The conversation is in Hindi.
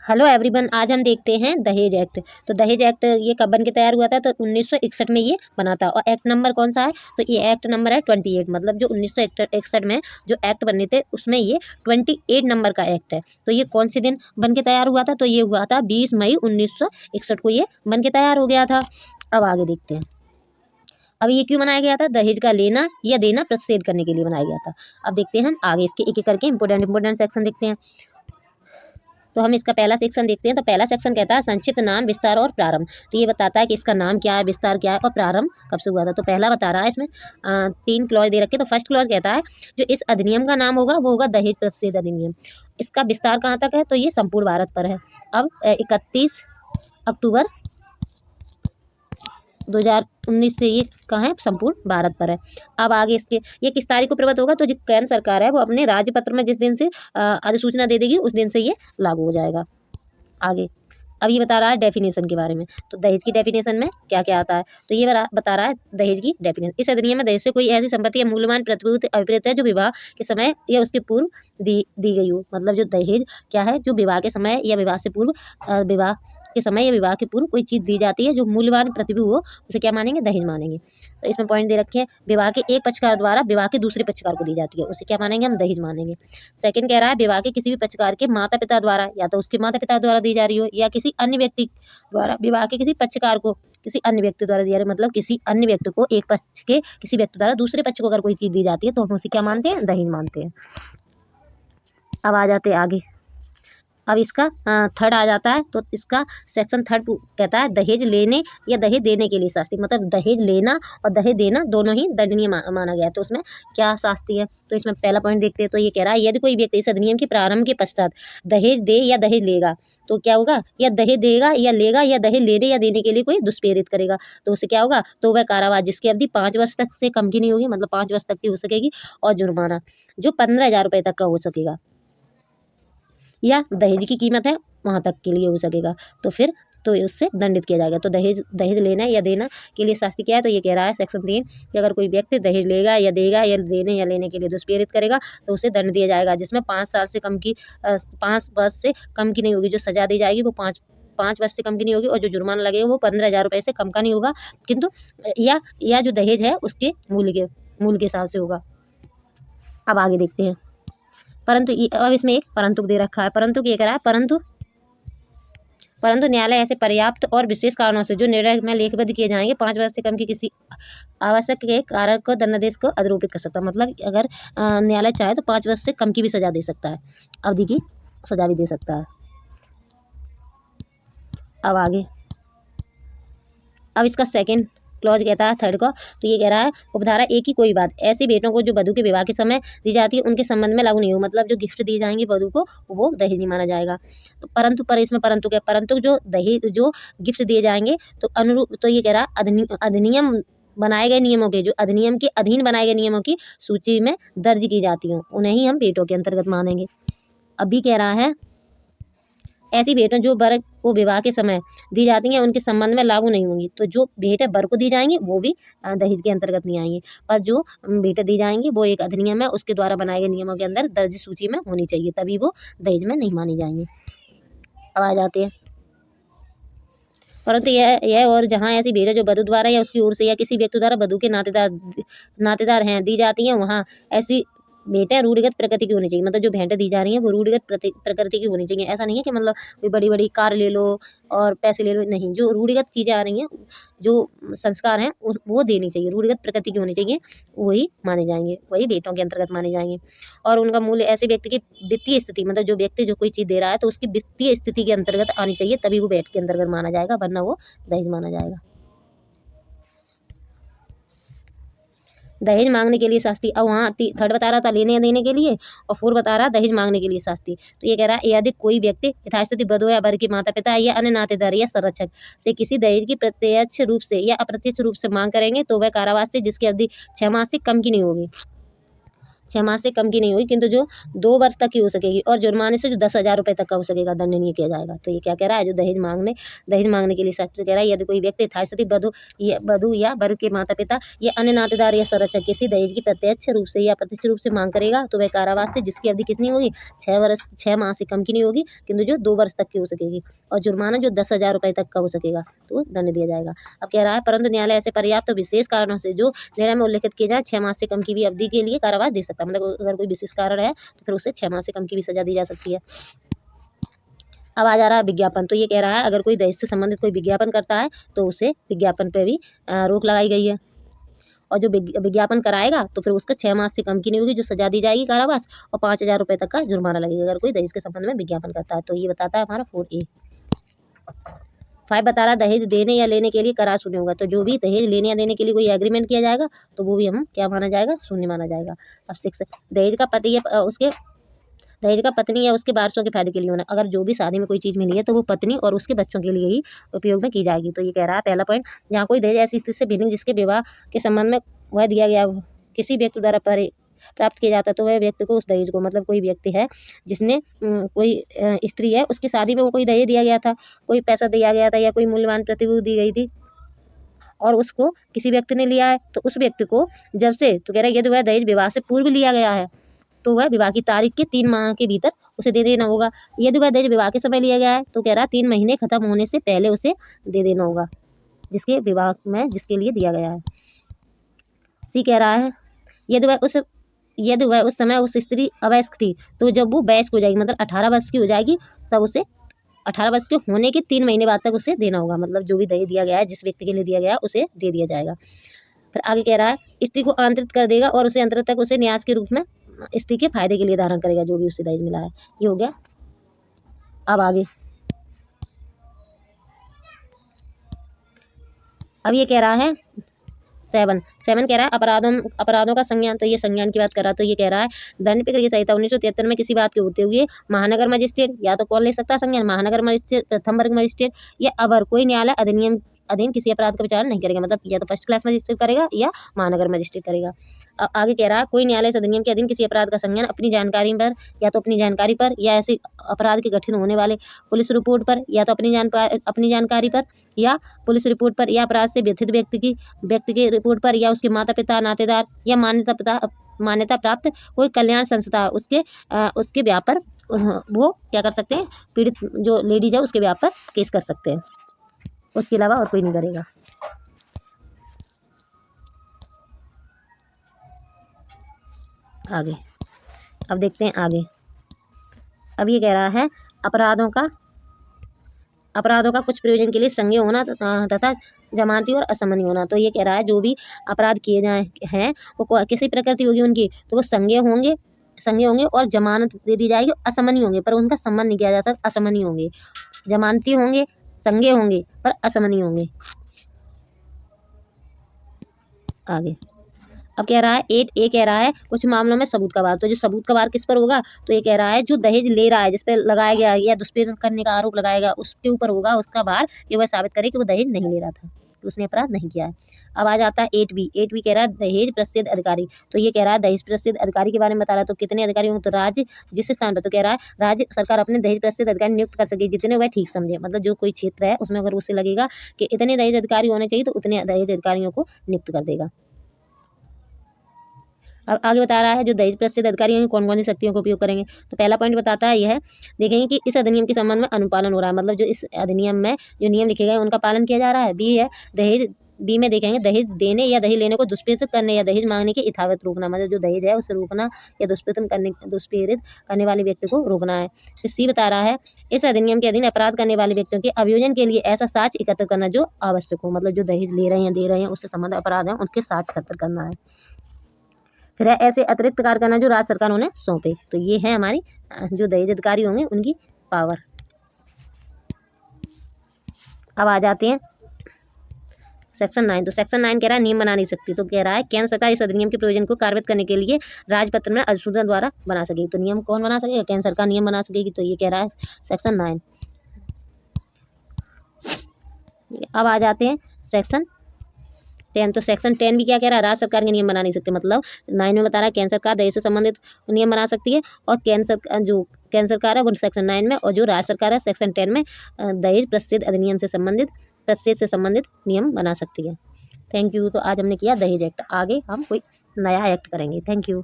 हेलो एवरीवन, आज हम देखते हैं दहेज एक्ट। तो दहेज एक्ट ये कब बन के तैयार हुआ था? तो 1961 में ये बना था। और एक्ट नंबर कौन सा है? तो ये एक्ट नंबर है 28। मतलब जो 1961 में जो एक्ट बने थे उसमें ये 28 नंबर का एक्ट है। तो ये कौन से दिन बन के तैयार हुआ था? तो ये हुआ था 20 मई 1961 को ये बन के तैयार हो गया था। अब आगे देखते हैं। अब ये क्यों बनाया गया था? दहेज का लेना या देना प्रतिषेध करने के लिए बनाया गया था। अब देखते हैं हम आगे इसके एक एक करके इंपोर्टेंट सेक्शन देखते हैं। तो हम इसका पहला सेक्शन देखते हैं। तो पहला सेक्शन कहता है संक्षिप्त नाम, विस्तार और प्रारंभ। तो ये बताता है कि इसका नाम क्या है, विस्तार क्या है और प्रारंभ कब से हुआ था। तो पहला बता रहा है इसमें 3 क्लॉज दे रखे। तो फर्स्ट क्लॉज कहता है जो इस अधिनियम का नाम होगा वो होगा दहेज प्रतिषेध अधिनियम। इसका विस्तार कहाँ तक है? तो ये संपूर्ण भारत पर है। अब 31 अक्टूबर 2019 से ये कहाँ है? संपूर्ण भारत पर है। अब आगे इसके ये किस तारीख को प्रवृत्त होगा? तो जो केंद्र सरकार है वो अपने राज्य पत्र में जिस दिन से अधिसूचना दे देगी उस दिन से ये लागू हो जाएगा। आगे अब ये बता रहा है डेफिनेशन के बारे में। तो दहेज की डेफिनेशन में क्या क्या आता है? तो ये बता रहा है दहेज की डेफिनेशन। इस अधिनियम में दहेज से कोई ऐसी संपत्ति या मूल्यवान प्रतिभूति अर्पित है जो विवाह के समय या उसके पूर्व दी गई हो। मतलब जो दहेज क्या है? जो विवाह के समय या विवाह से पूर्व विवाह के समय या विवाह के पूर्व कोई चीज़ दी जाती है जो मूल्यवान प्रतिभूति हो उसे क्या मानेंगे? दहेज मानेंगे। तो इसमें पॉइंट दे रखे हैं विवाह के एक पक्षकार द्वारा विवाह के दूसरे पक्षकार को दी जाती है उसे क्या मानेंगे? हम दहेज मानेंगे। सेकंड कह रहा है विवाह के किसी भी पक्षकार के माता पिता द्वारा या तो उसके माता पिता द्वारा दी जा रही हो या किसी अन्य व्यक्ति द्वारा विवाह के किसी पक्षकार को किसी अन्य व्यक्ति द्वारा दिया, मतलब किसी अन्य व्यक्ति को एक पक्ष के किसी व्यक्ति द्वारा दूसरे पक्ष को अगर कोई चीज़ दी जाती है तो हम उसे क्या मानते हैं? दहेज मानते हैं। अब आ जाते हैं आगे। अब इसका थर्ड आ जाता है। तो इसका सेक्शन थर्ड कहता है दहेज लेने या दहेज देने के लिए शास्ति। मतलब दहेज लेना और दहेज देना दोनों ही दंडनीय माना गया है। तो उसमें क्या शास्ति है? तो इसमें पहला पॉइंट देखते हैं। तो ये कह रहा है यदि कोई व्यक्ति इस अधिनियम के प्रारंभ के पश्चात दहेज दे या दहेज लेगा तो क्या होगा? या दहेज देगा या लेगा या दहेज लेने या देने के लिए कोई दुष्प्रेरित करेगा तो उससे क्या होगा? तो वह कारावास जिसकी अवधि 5 वर्ष तक से कम की नहीं होगी, मतलब 5 वर्ष तक की हो सकेगी, और जुर्माना जो 15,000 रुपये तक का हो सकेगा, या दहेज की कीमत है वहाँ तक के लिए हो सकेगा तो फिर तो उससे दंडित किया जाएगा। तो दहेज दहेज लेना या देना के लिए शास्ति क्या है? तो ये कह रहा है सेक्शन 3 कि अगर कोई व्यक्ति दहेज लेगा या देगा या देने या लेने के लिए दुष्प्रेरित करेगा तो उसे दंड दिया जाएगा जिसमें 5 साल से कम की 5 वर्ष से कम की नहीं होगी। जो सजा दी जाएगी वो 5 वर्ष से कम की नहीं होगी और जो जुर्माना लगेगा वो 15,000 रुपये से कम का नहीं होगा, किंतु या जो दहेज है उसके मूल्य के हिसाब से होगा। अब आगे देखते हैं। परंतु अब इसमें एक परंतु दे रखा है। परंतु ये कह रहा है परंतु न्यायालय ऐसे पर्याप्त और विशेष कारणों से जो निर्णय में लेखबद्ध किए जाएंगे 5 वर्ष से कम की किसी आवश्यक के कारण को दंडादेश को अधिरोपित कर सकता है। मतलब अगर न्यायालय चाहे तो 5 वर्ष से कम की भी सजा दे सकता है, अवधि की सजा भी दे सकता है। अब आगे अब इसका सेकंड क्लॉज कहता है थर्ड को। तो ये कह रहा है उपधारा एक ही कोई बात ऐसी भेंटों को जो वधु के विवाह के समय दी जाती है उनके संबंध में लागू नहीं हो। मतलब जो गिफ्ट दी जाएंगी वधु को वो दहेज नहीं माना जाएगा। तो परंतु पर इसमें परंतु क्या? परंतु जो दहेज जो गिफ्ट दिए जाएंगे तो अनुरूप तो ये कह रहा है अधिनियम बनाए गए नियमों के जो अधिनियम के अधीन बनाए गए नियमों की सूची में दर्ज की जाती हों उन्हें ही हम भेंटों के अंतर्गत मानेंगे। अभी कह रहा है ऐसी भेंटें जो वर को विवाह के समय दी जाती हैं उनके संबंध में लागू नहीं होंगी। तो जो भेंटें वर को दी जाएंगी वो भी दहेज के अंतर्गत नहीं आएंगी, पर जो भेंटें दी जाएंगी वो एक अधिनियम है उसके द्वारा बनाए गए नियमों के अंदर दर्ज सूची में होनी चाहिए, तभी वो दहेज में नहीं मानी जाएंगी। अब आ जाते हैं। परंतु यह और जहाँ ऐसी भेंटें जो वधु द्वारा या उसकी ओर से या किसी व्यक्ति द्वारा वधु के नातेदार हैं दी जाती हैं वहाँ ऐसी भेंटें रूढ़िगत प्रकृति की होनी चाहिए। मतलब जो भेंटें दी जा रही हैं वो रूढ़िगत प्रकृति की होनी चाहिए। ऐसा नहीं है कि मतलब कोई बड़ी बड़ी कार ले लो और पैसे ले लो, नहीं। जो रूढ़िगत चीज़ें आ रही हैं जो संस्कार हैं वो देनी चाहिए, रूढ़िगत प्रकृति की होनी चाहिए, वही माने जाएंगे, वही भेंटों के अंतर्गत माने जाएंगे। और उनका मूल्य ऐसे व्यक्ति की वित्तीय स्थिति, मतलब जो व्यक्ति जो कोई चीज़ दे रहा है तो उसकी वित्तीय स्थिति के अंतर्गत आनी चाहिए तभी वो भेंट के अंतर्गत माना जाएगा, वरना वो दहेज माना जाएगा। दहेज मांगने के लिए शास्ति। अब वहाँ थर्ड बता रहा था लेने या देने के लिए और 4 बता रहा दहेज मांगने के लिए शास्ति। तो ये कह रहा है यदि कोई व्यक्ति यथास्थिति वधु या वर के माता पिता या अन्य नातेदार या संरक्षक से किसी दहेज की प्रत्यक्ष रूप से या अप्रत्यक्ष रूप से मांग करेंगे तो वह कारावास से जिसकी अवधि 6 मास से कम की नहीं होगी। 6 माह से कम की नहीं होगी, किंतु जो 2 वर्ष तक की हो सकेगी, और जुर्माने से जो 10,000 रुपये तक का हो सकेगा दंडनीय किया जाएगा। तो ये क्या कह रहा है, जो दहेज मांगने के लिए शास्त्र कह रहा है, यदि कोई व्यक्ति यथास्थिति वधू या वर के माता पिता या अन्य नातेदार या संरक्षक किसी दहेज की प्रत्यक्ष रूप से या अप्रत्यक्ष रूप से मांग करेगा, तो वह कारावास से, जिसकी अवधि कितनी होगी, 6 माह से कम की नहीं होगी, किंतु जो 2 वर्ष तक की हो सकेगी, और जुर्माना जो 10,000 रुपये तक का हो सकेगा, तो दंड दिया जाएगा। अब कह रहा है, परंतु न्यायालय ऐसे पर्याप्त तो विशेष कारणों से जो निर्णय में उल्लिखित किए जाए 6 माह से कम की भी अवधि के लिए कारावास दे सकता है। मतलब अगर कोई विशेष कारण है तो फिर उसे 6 माह से कम की भी सजा दी जा सकती है। अब आ जा रहा है विज्ञापन। तो ये कह रहा है, अगर कोई दहेज से संबंधित कोई विज्ञापन करता है तो उसे विज्ञापन पे भी रोक लगाई गई है, और जो विज्ञापन कराएगा तो फिर उसका 6 माह से कम की नहीं होगी, जो सजा दी जाएगी कारावास, और 5,000 रुपये तक का जुर्माना लगेगा अगर कोई दहेज के संबंध में विज्ञापन करता है। तो ये बताता है हमारा 4A। 5 बता रहा, दहेज देने या लेने के लिए करार शून्य होगा। तो जो भी दहेज लेने या देने के लिए कोई एग्रीमेंट किया जाएगा तो वो भी हम क्या माना जाएगा, शून्य माना जाएगा। अब 6, दहेज का पति या उसके दहेज का पत्नी या उसके वारसों के फायदे के लिए होना। अगर जो भी शादी में कोई चीज़ मिली है तो वो पत्नी और उसके बच्चों के लिए ही उपयोग में की जाएगी। तो ये कह रहा है पहला पॉइंट, जहाँ कोई दहेज ऐसी स्थिति से भिन्न जिसके विवाह के संबंध में वह दिया गया किसी व्यक्ति द्वारा प्राप्त किया जाता है, तो वह व्यक्ति को उस दहेज को, मतलब कोई व्यक्ति है जिसने कोई स्त्री है, उसकी शादी में वो कोई दहेज दिया गया था, कोई पैसा दिया गया था या कोई मूल्यवान प्रतिभूति दी गई थी, और उसको किसी व्यक्ति ने लिया है, तो उस व्यक्ति को जब से, तो कह रहा है यदि वह दहेज विवाह से पूर्व लिया गया है तो वह विवाह की तारीख के 3 माह के भीतर उसे दे देना होगा। यदि वह दहेज विवाह के समय लिया गया है तो कह रहा है 3 महीने खत्म होने से पहले उसे दे देना होगा, जिसके विवाह में जिसके लिए दिया गया है। सी कह रहा है, यदि वह उस समय उस स्त्री अवयस्क थी, तो जब वो वयस्क हो जाएगी, मतलब 18 वर्ष की हो जाएगी, तब उसे 18 वर्ष के होने के 3 महीने बाद तक उसे देना होगा। मतलब जो भी दहेज दिया गया है, जिस व्यक्ति के लिए दिया गया है, उसे दे दिया जाएगा। फिर आगे कह रहा है, स्त्री को आंतरिक कर देगा और उसे अंतर तक उसे न्यास के रूप में स्त्री के फायदे के लिए धारण करेगा, जो भी उससे दहेज मिला है। ये हो गया। अब आगे अब ये कह रहा है 7 कह रहा है अपराधों का संज्ञान। तो ये संज्ञान की बात कर रहा है। तो ये कह रहा है, दंड प्रक्रिया संहिता 1973 में किसी बात के होते हुए महानगर मजिस्ट्रेट, या तो कौन ले सकता है संज्ञान, महानगर मजिस्ट्रेट, प्रथम वर्ग मजिस्ट्रेट, या अवर कोई न्यायालय अधिनियम अधीन किसी अपराध का विचार नहीं करेगा। मतलब या तो फर्स्ट क्लास मजिस्ट्रेट करेगा या महानगर मजिस्ट्रेट करेगा। अब आगे कह रहा है, कोई न्यायालय इस अधिनियम के अधीन किसी अपराध का संज्ञान अपनी जानकारी पर, या तो अपनी जानकारी पर, या ऐसे अपराध के गठित होने वाले पुलिस रिपोर्ट पर, या तो अपनी जानकारी पर, या पुलिस रिपोर्ट पर, या अपराध से व्यथित व्यक्ति की रिपोर्ट पर, या उसके माता पिता, नातेदार, या मान्यता प्राप्त कोई कल्याण संस्था उसके ब्याह पर वो क्या कर सकते हैं, पीड़ित जो लेडीज है उसके ब्याह पर केस कर सकते हैं। उसके अलावा और कोई नहीं करेगा। आगे अब देखते हैं आगे। अब ये कह रहा है, अपराधों का कुछ प्रयोजन के लिए संज्ञेय होना तथा जमानती और असमनी होना। तो ये कह रहा है, जो भी अपराध किए जाए हैं वो किसी प्रकृति होगी उनकी, तो वो संज्ञेय होंगे और जमानत दे दी जाएगी, असमनी होंगे पर उनका सम्मान नहीं किया जाता, असमनी होंगे। जमानती होंगे, संज्ञेय होंगे पर असमनी होंगे। आगे अब कह रहा है 8A कह रहा है, कुछ मामलों में सबूत का भार। तो जो सबूत का भार किस पर होगा, तो ये कह रहा है, जो दहेज ले रहा है, जिस पर लगाया गया या दुष्प्रेरण करने का आरोप लगाएगा, उसके ऊपर होगा उसका भार कि वह साबित करे कि वो दहेज नहीं ले रहा था, कि उसने अपराध नहीं किया है। अब आ जाता है 8B कह रहा है, दहेज प्रसिद्ध अधिकारी। तो ये कह रहा है, दहेज प्रसिद्ध अधिकारी के बारे में बता रहा है। तो कितने अधिकारी होंगे, तो राज्य जिस स्थान पर, तो कह रहा है राज्य सरकार अपने दहेज प्रसिद्ध अधिकारी नियुक्त कर सकेगी जितने वह ठीक समझे। मतलब जो कोई क्षेत्र है उसमें अगर उसे लगेगा कि इतने दहेज अधिकारी होने चाहिए, तो उतने दहेज अधिकारियों को नियुक्त कर देगा। अब आगे बता रहा है, जो दहेज प्रसिद्ध अधिकारी हैं कौन कौन सी शक्तियों का उपयोग करेंगे। तो पहला पॉइंट बताता है यह देखेंगे कि इस अधिनियम के संबंध में अनुपालन हो रहा है, मतलब जो इस अधिनियम में जो नियम लिखे गए उनका पालन किया जा रहा है। बी में देखेंगे, दहेज देने या दहेज लेने को दुष्प्रेरित करने या दहेज मांगने के यथावत रोकना, मतलब जो दहेज है उसे रोकना या दुष्प्रेरित करने वाले व्यक्ति को रोकना है। फिर सी बता रहा है, इस अधिनियम के अधीन अपराध करने वाले व्यक्तियों के अभियोजन के लिए ऐसा साक्ष्य एकत्र करना जो आवश्यक हो, मतलब जो दहेज ले रहे हैं, दे रहे हैं, उससे संबंधित अपराध हैं उनके साक्ष्य एकत्र करना है। फिर है ऐसे अतिरिक्त कार्य करना जो राज्य सरकार उन्हें सौंपे। तो ये है हमारी जो दहेज अधिकारी होंगे उनकी पावर। अब आ जाते हैं सेक्शन 9। तो सेक्शन 9 कह रहा है, नियम बना नहीं सकती। तो कह रहा है, केंद्र सरकार इस अधिनियम के प्रयोजन को कार्यान्वित करने के लिए राजपत्र में अधिसूचना द्वारा बना सकेगी। तो नियम कौन बना सकेगा, केंद्र सरकार नियम बना सकेगी। तो ये कह रहा है सेक्शन 9। अब आ जाते हैं सेक्शन 10 तो सेक्शन 10 भी क्या कह रहा है, राज्य सरकार के नियम बना नहीं सकते, मतलब 9 में बता रहा है केंद्र सरकार दहेज से संबंधित नियम बना सकती है, और केंद्र सरकार है वो सेक्शन 9 में, और जो राज्य सरकार है सेक्शन 10 में दहेज प्रतिषेध से संबंधित नियम बना सकती है। Thank you. तो आज हमने किया दहेज एक्ट, आगे हम कोई नया एक्ट करेंगे। Thank you.